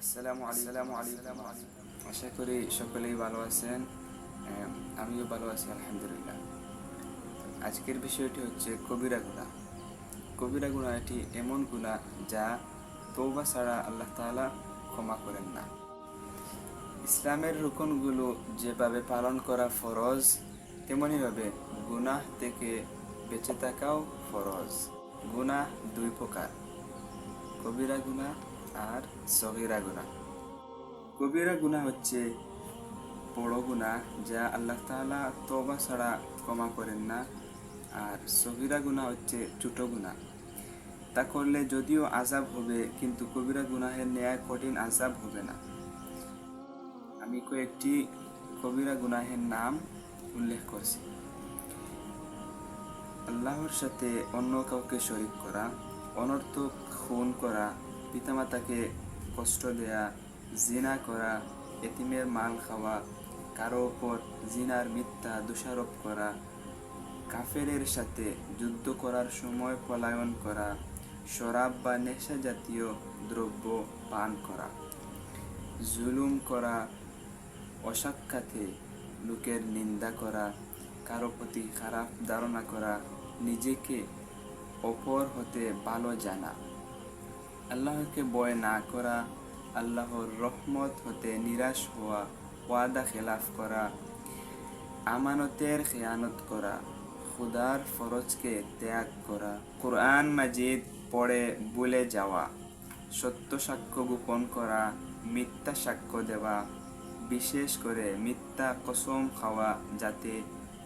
আসসালামু আলাইকুম। আশা করি সকলেই ভালো আছেন। আমিও ভালো আছি আলহামদুলিল্লাহ। আজকের বিষয়টি হচ্ছে কবিরা গুনাহ। কবিরা গুনাহ এটি এমন গুনাহ যা তওবা ছাড়া আল্লাহ তাআলা ক্ষমা করেন না। ইসলামের রুকনগুলো যেভাবে পালন করা ফরজ, তেমনিভাবে গুনাহ থেকে বেঁচে থাকাও ফরজ। গুনাহ দুই প্রকার, কবিরা গুনাহ আর সগীরা গুনাহ। কবিরা গুনাহ হচ্ছে বড় গুনাহ যা আল্লাহ তাআলা তওবা ছাড়া ক্ষমা করেন না, আর সগীরা গুনাহ হচ্ছে ছোট গুনাহ। তা করলে যদিও আযাব হবে, কিন্তু কবিরা গুনাহের ন্যায় কঠিন আযাব হবে না। আমি কয়েকটি কবিরা গুনাহের নাম উল্লেখ করছি। আল্লাহর সাথে অন্য কাউকে শরীক করা, অনর্থক খুন করা, পিতামাতাকে কষ্ট দেয়া, জিনা করা, এতিমের মাল খাওয়া, কারো ওপর জিনার মিথ্যা দোষারোপ করা, কাফেরের সাথে যুদ্ধ করার সময় পলায়ন করা, শরাব বা নেশা জাতীয় দ্রব্য পান করা, জুলুম করা, অসাক্ষাতে লোকের নিন্দা করা, কারো প্রতি খারাপ ধারণা করা, নিজেকে অপর হতে ভালো জানা, আল্লাহকে ভয় না করা, আল্লাহর রহমত হতে নিরাশ হওয়া, ওয়াদা খেলাফ করা, আমানতের খেয়ানত করা, খুদার ফরজকে ত্যাগ করা, কোরআন মাজিদ পড়ে ভুলে যাওয়া, সত্য সাক্ষ্য গোপন করা, মিথ্যা সাক্ষ্য দেওয়া, বিশেষ করে মিথ্যা কসম খাওয়া যাতে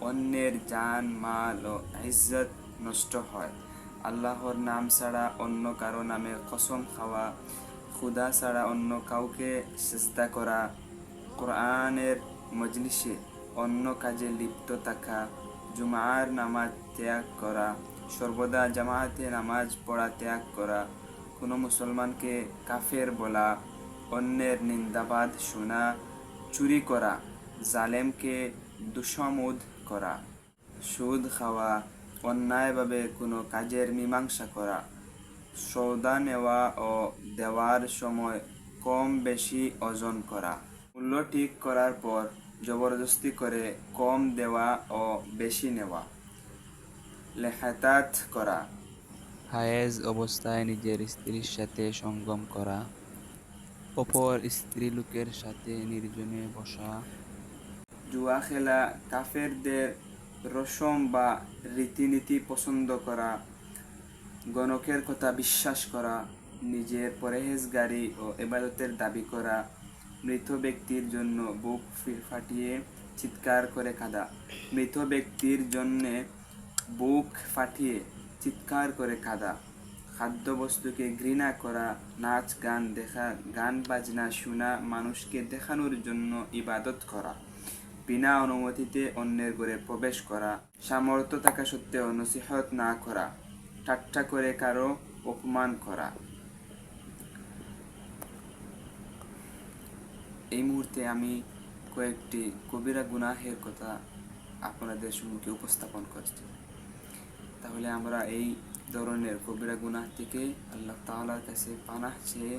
অন্যের জান মাল ও ইজ্জত নষ্ট হয়, আল্লাহর নাম ছাড়া অন্য কারো নামে কসম খাওয়া, খুদা ছাড়া অন্য কাউকে সিজদা করা, কোরআনের মজলিসে অন্য কাজে লিপ্ত থাকা, জুমার নামাজ ত্যাগ করা, সর্বদা জামাতে নামাজ পড়া ত্যাগ করা, কোনো মুসলমানকে কাফের বলা, অন্যের নিন্দাবাদ শোনা, চুরি করা, জালেমকে দুশমুদ করা, সুদ খাওয়া, অন্যায়ভাবে কোনো কাজের মীমাংসা করা, সওদা নেওয়া ও দেওয়ার সময় কম বেশি ওজন করা, মূল্য ঠিক করার পর জবরদস্তি করে কম দেওয়া ও বেশি নেওয়া, লেহাতাত করা, হায়েজ অবস্থায় নিজের স্ত্রীর সাথে সঙ্গম করা, অপর স্ত্রী লোকের সাথে নির্জনে বসা, জুয়া খেলা, কাফেরদের রসম বা রীতিনীতি পছন্দ করা, গণকের কথা বিশ্বাস করা, নিজের পরহেজগারি ও ইবাদতের দাবি করা, মৃত ব্যক্তির জন্য বুক ফাটিয়ে চিৎকার করে কাঁদা, মৃত ব্যক্তির জন্যে বুক ফাটিয়ে চিৎকার করে কাঁদা, খাদ্যবস্তুকে ঘৃণা করা, নাচ গান দেখা, গান বাজনা শোনা, মানুষকে দেখানোর জন্য ইবাদত করা, বিনা অনুমতিতে অন্যের ঘরে প্রবেশ করা, সামর্থ্য থাকা সত্ত্বেও নসিহত না করা, ঠাট্টা করে কারো অপমান করা। এই মুহূর্তে আমি কয়েকটি কবিরা গুনাহের কথা আপনাদের সম্মুখে উপস্থাপন করছি। তাহলে আমরা এই ধরনের কবিরা গুনাহ থেকে আল্লাহ তাআলার কাছে পানাহ চেয়ে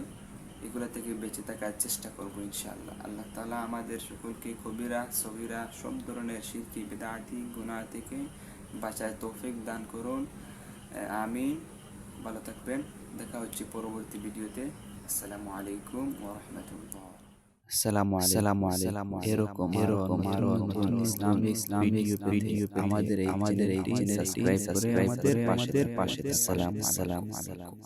এগুলা থেকে বেঁচে থাকার চেষ্টা করবো ইনশাআল্লাহ। আল্লাহ তাআলা আমাদের সকলকে কবিরা সগীরা সব ধরনের শিরকি বিদআতি গুনাহ থেকে বাঁচার তৌফিক দান করুন। আমিন। ভালো থাকবেন। দেখা হচ্ছে পরবর্তী ভিডিওতে। আসসালামু আলাইকুম ওয়া রাহমাতুল্লাহ। আসসালামু আলাইকুম। এরকম আরো নতুন ইসলামিক ভিডিও পেতে আমাদের এই চ্যানেল সাবস্ক্রাইব করে আমাদের পাশে থাকুন। আসসালামু আলাইকুম।